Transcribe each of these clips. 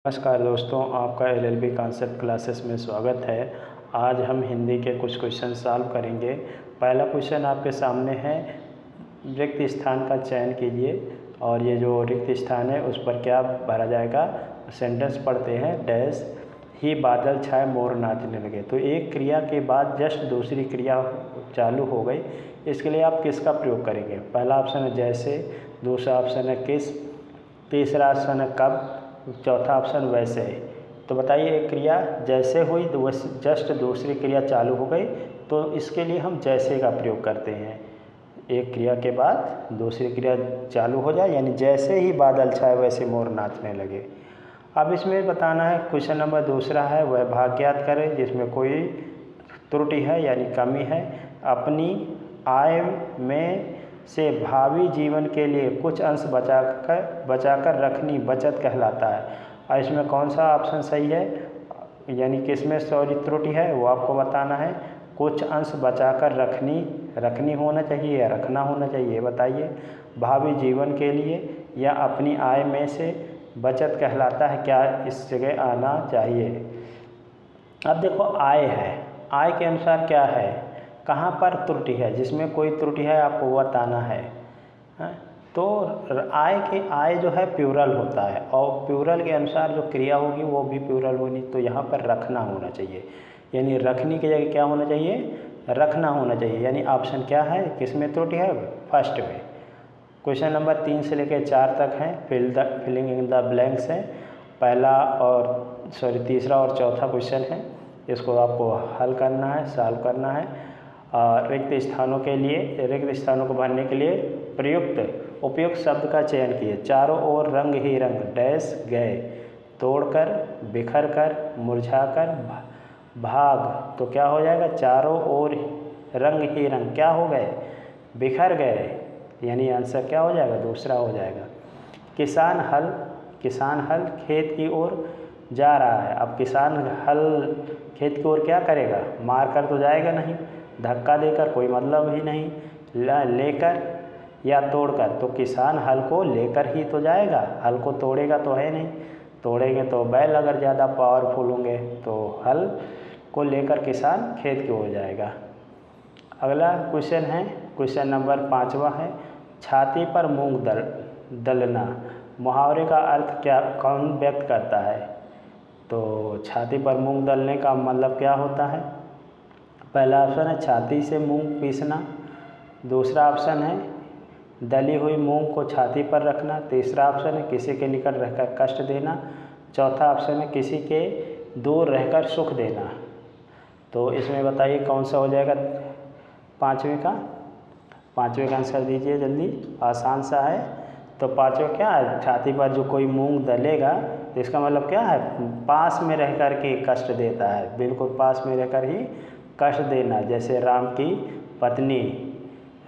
नमस्कार दोस्तों, आपका एलएलबी कॉन्सेप्ट क्लासेस में स्वागत है। आज हम हिंदी के कुछ क्वेश्चन सॉल्व करेंगे। पहला क्वेश्चन आपके सामने है, रिक्त स्थान का चयन कीजिए और ये जो रिक्त स्थान है उस पर क्या भरा जाएगा। सेंटेंस पढ़ते हैं। डैश ही बादल छाए मोर नाचने लगे। तो एक क्रिया के बाद जस्ट दूसरी क्रिया चालू हो गई, इसके लिए आप किसका प्रयोग करेंगे। पहला ऑप्शन है जैसे, दूसरा ऑप्शन है किस, तीसरा ऑप्शन है कब, चौथा ऑप्शन वैसे। तो बताइए, एक क्रिया जैसे हुई तो जस्ट दूसरी क्रिया चालू हो गई, तो इसके लिए हम जैसे का प्रयोग करते हैं। एक क्रिया के बाद दूसरी क्रिया चालू हो जाए, यानी जैसे ही बादल छाए वैसे मोर नाचने लगे। अब इसमें बताना है, क्वेश्चन नंबर दूसरा है, वह भाग ज्ञात करें जिसमें कोई त्रुटि है यानी कमी है। अपनी आय में से भावी जीवन के लिए कुछ अंश बचाकर रखनी बचत कहलाता है। और इसमें कौन सा ऑप्शन सही है, यानी किसमें सॉरी त्रुटि है वो आपको बताना है। कुछ अंश बचाकर रखनी होना चाहिए या रखना होना चाहिए, बताइए। भावी जीवन के लिए या अपनी आय में से बचत कहलाता है, क्या इस जगह आना चाहिए। अब देखो, आय है, आय के अनुसार क्या है, कहाँ पर त्रुटि है, जिसमें कोई त्रुटि है आपको बताना है। तो आय जो है प्लूरल होता है और प्लूरल के अनुसार जो क्रिया होगी वो भी प्लूरल होनी। तो यहाँ पर रखना होना चाहिए, यानी रखने की जगह क्या होना चाहिए, रखना होना चाहिए। यानी ऑप्शन क्या है, किसमें त्रुटि है, फर्स्ट में। क्वेश्चन नंबर 3 से लेकर 4 तक है, फिलिंग इन द ब्लैंक्स है। पहला और तीसरा और चौथा क्वेश्चन है, इसको आपको हल करना है, सॉल्व करना है। रिक्त स्थानों के लिए, रिक्त स्थानों को भरने के लिए उपयुक्त शब्द का चयन किए। चारों ओर रंग ही रंग डैश गए, तोड़कर, बिखर कर, मुरझाकर, भाग। तो क्या हो जाएगा, चारों ओर रंग ही रंग क्या हो गए, बिखर गए, यानी आंसर क्या हो जाएगा, दूसरा हो जाएगा। किसान हल खेत की ओर जा रहा है। अब किसान हल खेत की ओर क्या करेगा, मार कर तो जाएगा नहीं, धक्का देकर कोई मतलब ही नहीं, लेकर या तोड़कर। तो किसान हल को लेकर ही तो जाएगा, हल को तोड़ेगा तो है नहीं। तोड़ेंगे तो बैल अगर ज़्यादा पावरफुल होंगे, तो हल को लेकर किसान खेत की ओर जाएगा। अगला क्वेश्चन है, क्वेश्चन नंबर 5वां है, छाती पर मूंग दलना। मुहावरे का अर्थ क्या, कौन व्यक्त करता है। तो छाती पर मूंग दलने का मतलब क्या होता है। पहला ऑप्शन है छाती से मूंग पीसना, दूसरा ऑप्शन है दली हुई मूंग को छाती पर रखना, तीसरा ऑप्शन है किसी के निकट रहकर कष्ट देना, चौथा ऑप्शन है किसी के दूर रहकर सुख देना। तो इसमें बताइए कौन सा हो जाएगा, पाँचवें का आंसर दीजिए जल्दी, आसान सा है। तो पाँचवें क्या है, छाती पर जो कोई मूंग दलेगा तो इसका मतलब क्या है, पास में रह कर के कष्ट देता है, बिल्कुल पास में रहकर ही कष्ट देना। जैसे राम की पत्नी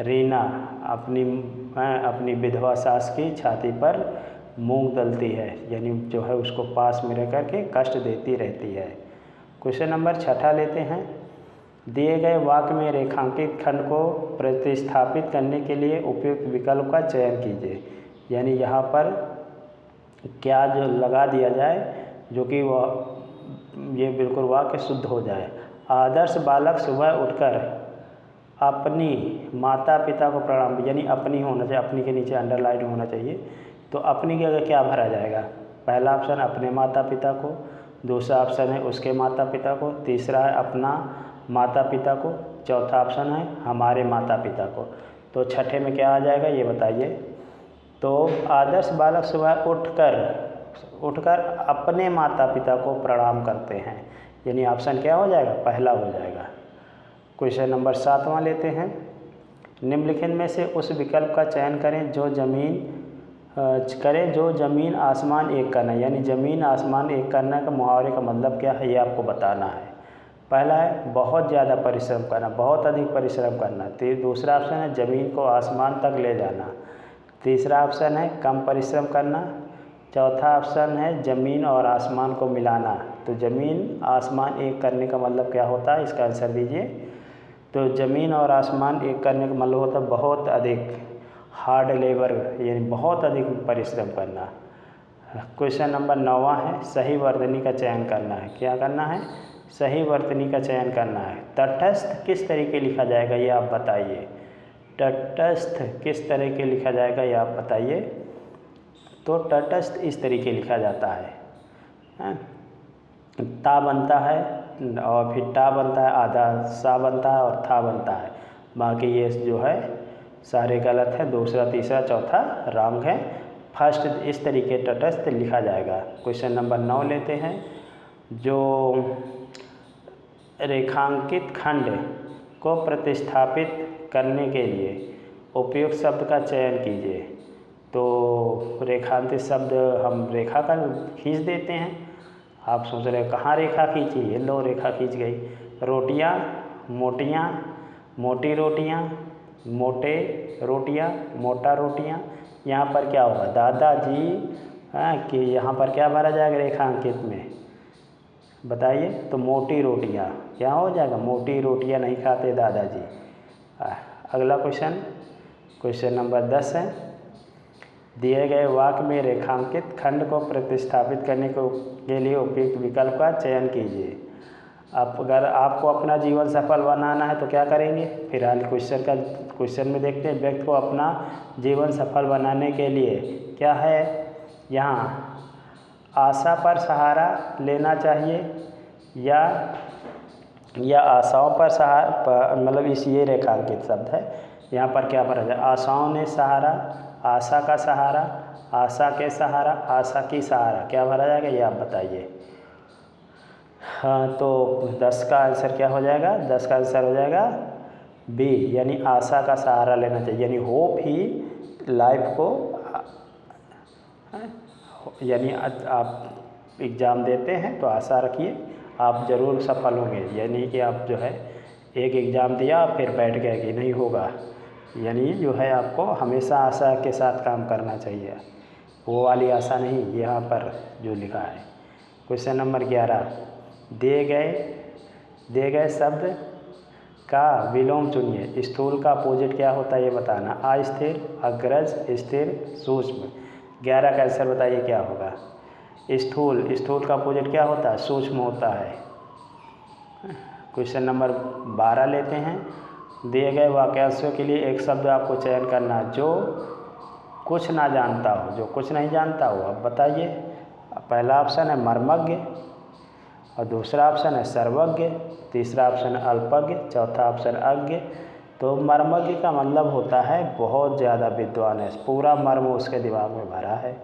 रीना अपनी विधवा सास की छाती पर मूंग दलती है, यानी जो है उसको पास में रह कर के कष्ट देती रहती है। क्वेश्चन नंबर 6 लेते हैं। दिए गए वाक्य में रेखांकित खंड को प्रतिस्थापित करने के लिए उपयुक्त विकल्प का चयन कीजिए। यानी यहाँ पर क्या जो लगा दिया जाए जो कि वह ये बिल्कुल वाक्य शुद्ध हो जाए। आदर्श बालक सुबह उठकर अपनी माता पिता को प्रणाम, यानी अपनी होना चाहिए, अपनी के नीचे अंडरलाइन होना चाहिए। तो अपनी की जगह क्या भरा जाएगा, पहला ऑप्शन अपने माता पिता को, दूसरा ऑप्शन है उसके माता पिता को, तीसरा है अपना माता पिता को, चौथा ऑप्शन है हमारे माता पिता को। तो छठे में क्या आ जाएगा ये बताइए। तो आदर्श बालक सुबह उठकर अपने माता पिता को प्रणाम करते हैं, यानी ऑप्शन क्या हो जाएगा, पहला हो जाएगा। क्वेश्चन नंबर 7वां लेते हैं। निम्नलिखित में से उस विकल्प का चयन करें जो जमीन आसमान एक करना, यानी जमीन आसमान एक करना का मुहावरे का मतलब क्या है ये आपको बताना है। पहला है बहुत ज़्यादा परिश्रम करना, बहुत अधिक परिश्रम करना। दूसरा ऑप्शन है ज़मीन को आसमान तक ले जाना, तीसरा ऑप्शन है कम परिश्रम करना, चौथा ऑप्शन है ज़मीन और आसमान को मिलाना। तो ज़मीन आसमान एक करने का मतलब क्या होता है, इसका आंसर दीजिए। तो ज़मीन और आसमान एक करने का मतलब होता है बहुत अधिक हार्ड लेबर, यानी बहुत अधिक परिश्रम करना। क्वेश्चन नंबर 9वां है, सही वर्तनी का चयन करना है। क्या करना है? सही वर्तनी का चयन करना है। तटस्थ किस तरीके लिखा जाएगा ये आप बताइए। तटस्थ किस तरह के लिखा जाएगा ये आप बताइए। तो तटस्थ इस तरीके लिखा जाता है, हैं? ता बनता है और फिर टा बनता है, आधा सा बनता है और था बनता है। बाकी ये जो है सारे गलत हैं, दूसरा तीसरा चौथा रॉन्ग है। फर्स्ट इस तरीके तटस्थ लिखा जाएगा। क्वेश्चन नंबर 9 लेते हैं। जो रेखांकित खंड को प्रतिस्थापित करने के लिए उपयुक्त शब्द का चयन कीजिए। तो रेखांकित शब्द हम रेखा का खींच देते हैं। आप सोच रहे हैं कहाँ रेखा खींची? ये लो रेखा खींच गई। रोटियाँ मोटियाँ, मोटी रोटियाँ, मोटे रोटियाँ, मोटा रोटियाँ। यहाँ पर क्या होगा? दादाजी कि यहाँ पर क्या भरा जाएगा रेखांकित में? बताइए। तो मोटी रोटियाँ क्या हो जाएगा? मोटी रोटियाँ नहीं खाते दादाजी। अगला क्वेश्चन नंबर 10 है। दिए गए वाक्य में रेखांकित खंड को प्रतिस्थापित करने के लिए उपयुक्त विकल्प का चयन कीजिए। अब अगर आपको अपना जीवन सफल बनाना है तो क्या करेंगे? फिलहाल क्वेश्चन में देखते हैं। व्यक्ति को अपना जीवन सफल बनाने के लिए क्या है? यहाँ आशा पर सहारा लेना चाहिए या आशाओं पर सहारा, मतलब ये रेखांकित शब्द है। यहाँ पर क्या भरा जाए? आशाओं ने सहारा, आशा का सहारा, आशा के सहारा, आशा की सहारा। क्या भरा जाएगा ये आप बताइए। हाँ, तो 10 का आंसर क्या हो जाएगा? 10 का आंसर हो जाएगा बी, यानी आशा का सहारा लेना चाहिए। यानी होप ही लाइफ को, यानी आप एग्ज़ाम देते हैं तो आशा रखिए आप ज़रूर सफल होंगे। यानी कि आप जो है एक एग्ज़ाम दिया फिर बैठ गए कि नहीं होगा। यानी जो है आपको हमेशा आशा के साथ काम करना चाहिए, वो वाली आशा नहीं यहाँ पर जो लिखा है। Question number 11। दिए गए शब्द का विलोम चुनिए। स्थूल का अपोजिट क्या होता है ये बताना। अस्थिर, अग्रज, स्थिर, सूक्ष्म। 11 का आंसर बताइए क्या होगा। स्थूल का अपोजिट क्या होता है? सूक्ष्म होता है। क्वेश्चन नंबर 12 लेते हैं। दिए गए वाक्यांशों के लिए एक शब्द आपको चयन करना जो कुछ ना जानता हो, जो कुछ नहीं जानता हो। अब बताइए। पहला ऑप्शन है मर्मज्ञ और दूसरा ऑप्शन है सर्वज्ञ, तीसरा ऑप्शन है अल्पज्ञ, चौथा ऑप्शन अज्ञ। तो मर्मज्ञ का मतलब होता है बहुत ज़्यादा विद्वान है, पूरा मर्म उसके दिमाग में भरा है।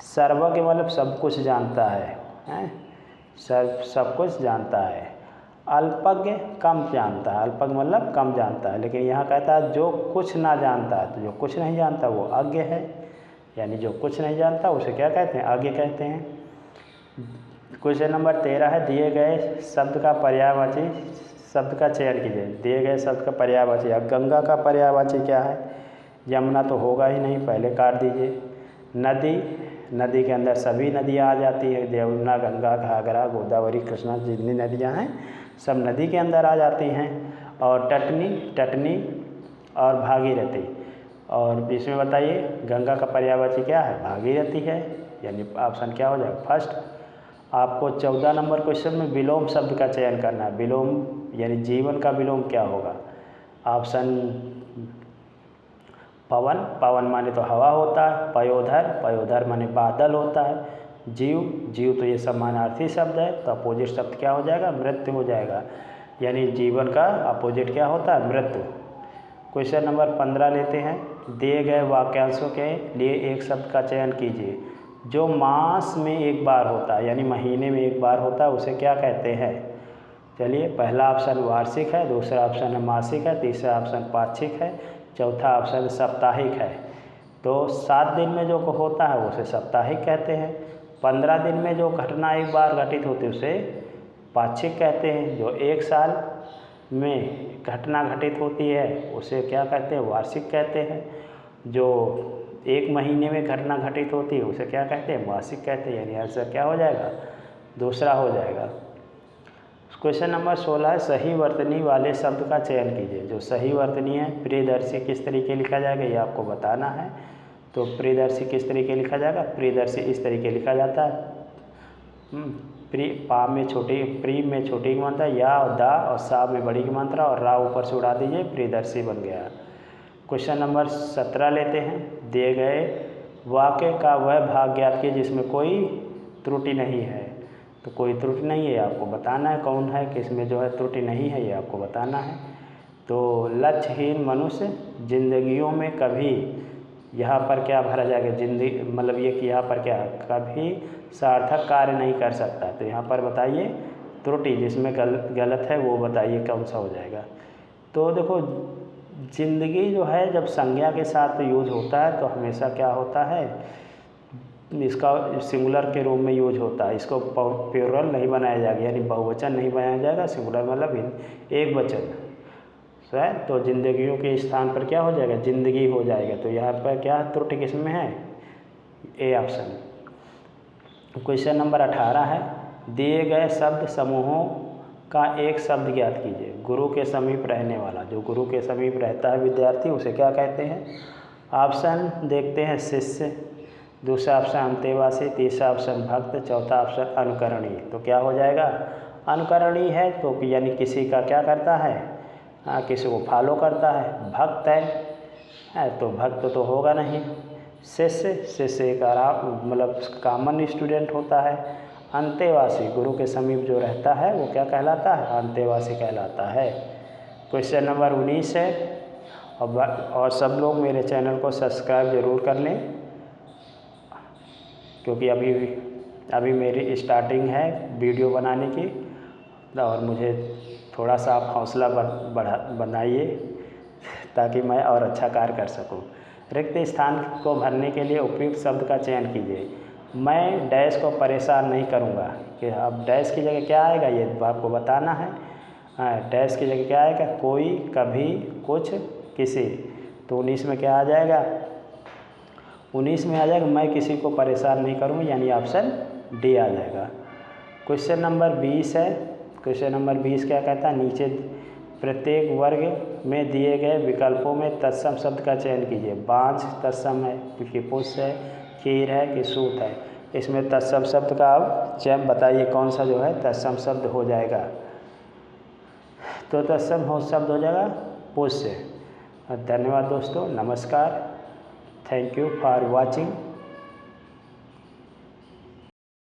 सर्वज्ञ मतलब सब कुछ जानता है, सब कुछ जानता है। अल्पज्ञ कम जानता है, अल्पज्ञ मतलब कम जानता है। लेकिन यहाँ कहता है जो कुछ ना जानता है, तो जो कुछ नहीं जानता वो अज्ञ है। यानी जो कुछ नहीं जानता उसे क्या कहते हैं? अज्ञ कहते हैं। क्वेश्चन नंबर 13 है। दिए गए शब्द का पर्यायवाची शब्द का चयन कीजिए। दिए गए शब्द का पर्यायवाची। अब गंगा का पर्यायवाची क्या है? यमुना तो होगा ही नहीं, पहले काट दीजिए। नदी के अंदर सभी नदियाँ आ जाती है। यमुना, गंगा, घाघरा, गोदावरी, कृष्णा, जितनी नदियाँ हैं सब नदी के अंदर आ जाती हैं। और टटनी और भागीरथी। और इसमें बताइए गंगा का पर्यायवाची क्या है? भागीरथी है। यानी ऑप्शन क्या हो जाएगा? फर्स्ट। आपको 14 नंबर क्वेश्चन में विलोम शब्द का चयन करना है। विलोम यानी जीवन का विलोम क्या होगा? ऑप्शन पवन माने तो हवा होता है। पयोधर माने बादल होता है। जीव तो ये समानार्थी शब्द है, तो अपोजिट शब्द क्या हो जाएगा? मृत्यु हो जाएगा। यानी जीवन का अपोजिट क्या होता है? मृत्यु। क्वेश्चन नंबर 15 लेते हैं। दिए गए वाक्यांशों के लिए एक शब्द का चयन कीजिए जो मास में एक बार होता है, यानी महीने में एक बार होता है, उसे क्या कहते हैं? चलिए, पहला ऑप्शन वार्षिक है, दूसरा ऑप्शन है मासिक है, तीसरा ऑप्शन पाक्षिक है, चौथा ऑप्शन साप्ताहिक है। तो 7 दिन में जो होता है उसे साप्ताहिक कहते हैं। 15 दिन में जो घटना एक बार घटित होती है उसे पाक्षिक कहते हैं। जो 1 साल में घटना घटित होती है उसे क्या कहते हैं? वार्षिक कहते हैं। जो 1 महीने में घटना घटित होती है उसे क्या कहते हैं? मासिक कहते हैं। यानी आंसर क्या हो जाएगा? दूसरा हो जाएगा। क्वेश्चन नंबर 16 है। सही वर्तनी वाले शब्द का चयन कीजिए। जो सही वर्तनी है, प्रियदर्शी किस तरीके लिखा जाएगा ये आपको बताना है। तो प्रियदर्शी किस तरीके लिखा जाएगा, प्रियदर्शी इस तरीके लिखा जाता है। पा में छोटी, प्री में छोटी की मात्रा, या और दा और सा में बड़ी की मात्रा और रा ऊपर से उड़ा दीजिए, प्रियदर्शी बन गया। क्वेश्चन नंबर 17 लेते हैं। दिए गए वाक्य का वह भाग ज्ञात कीजिए जिसमें कोई त्रुटि नहीं है। तो कोई त्रुटि नहीं है, आपको बताना है कौन है कि इसमें जो है त्रुटि नहीं है, ये आपको बताना है। तो लक्ष्यहीन मनुष्य जिंदगियों में कभी, यहाँ पर क्या भरा जाएगा, जिंदगी मतलब ये कि यहाँ पर क्या, कभी सार्थक कार्य नहीं कर सकता। तो यहाँ पर बताइए त्रुटि जिसमें गलत है वो बताइए कौन सा हो जाएगा। तो देखो जिंदगी जो है जब संज्ञा के साथ यूज होता है तो हमेशा क्या होता है, इसका सिंगुलर के रूप में यूज होता है, इसको प्लूरल नहीं बनाया जाएगा, यानी बहुवचन नहीं बनाया जाएगा। सिंगुलर मतलब एक वचन है। तो जिंदगियों के स्थान पर क्या हो जाएगा, जिंदगी हो जाएगा। तो यहाँ पर क्या त्रुटि किस में है, ए ऑप्शन। क्वेश्चन नंबर 18 है। दिए गए शब्द समूहों का एक शब्द ज्ञात कीजिए। गुरु के समीप रहने वाला, जो गुरु के समीप रहता है विद्यार्थी, उसे क्या कहते हैं। ऑप्शन देखते हैं शिष्य, दूसरा ऑप्शन अंतेवासी, तीसरा ऑप्शन भक्त, चौथा ऑप्शन अनुकरणीय। तो क्या हो जाएगा, अनुकरणीय है तो यानी किसी का क्या करता है, किसी को फॉलो करता है। भक्त है तो भक्त तो होगा नहीं। शिष्य, शिष्य एक आराम मतलब कॉमन स्टूडेंट होता है। अंतेवासी, गुरु के समीप जो रहता है वो क्या कहलाता है, अंतेवासी कहलाता है। क्वेश्चन नंबर 19 है। और सब लोग मेरे चैनल को सब्सक्राइब ज़रूर कर लें, क्योंकि अभी मेरी स्टार्टिंग है वीडियो बनाने की, और मुझे थोड़ा सा आप हौसला बनाइए ताकि मैं और अच्छा कार्य कर सकूं। रिक्त स्थान को भरने के लिए उपयुक्त शब्द का चयन कीजिए। मैं डैश को परेशान नहीं करूंगा, कि अब डैश की जगह क्या आएगा ये आपको बताना है। डैश की जगह क्या आएगा, कोई, कभी, कुछ, किसी। तो 19 में क्या आ जाएगा, 19 में आ जाएगा मैं किसी को परेशान नहीं करूँगा, यानी ऑप्शन डी आ जाएगा। क्वेश्चन नंबर 20 है। क्वेश्चन नंबर 20 क्या कहता है, नीचे प्रत्येक वर्ग में दिए गए विकल्पों में तत्सम शब्द का चयन कीजिए। बांझ तत्सम है कि पुष्प है, खीर है कि सूत है। इसमें तत्सम शब्द का आप चयन बताइए कौन सा जो है तत्सम शब्द हो जाएगा। तो तत्सम हो शब्द हो जाएगा पुष्प। धन्यवाद दोस्तों, नमस्कार, थैंक यू फॉर वॉचिंग।